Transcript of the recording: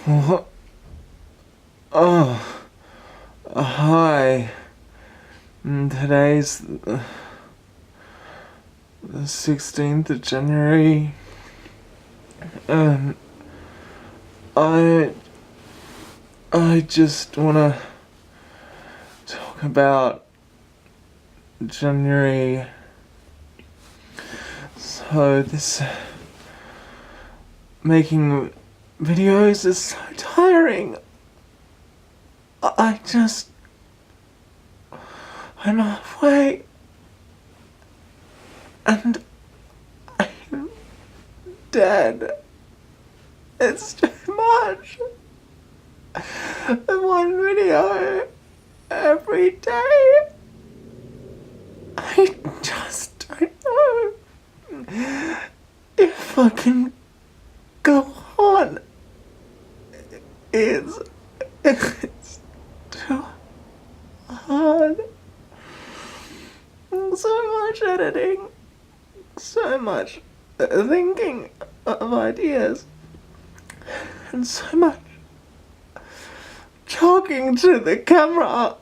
What? Oh, hi. Today's the 16th of January, and I just wanna talk about January. So this making videos is so tiring. I'm halfway and I'm dead. It's too much. One video every day. I just don't know if I can go on. It's too hard. So much editing, so much thinking of ideas, and so much talking to the camera.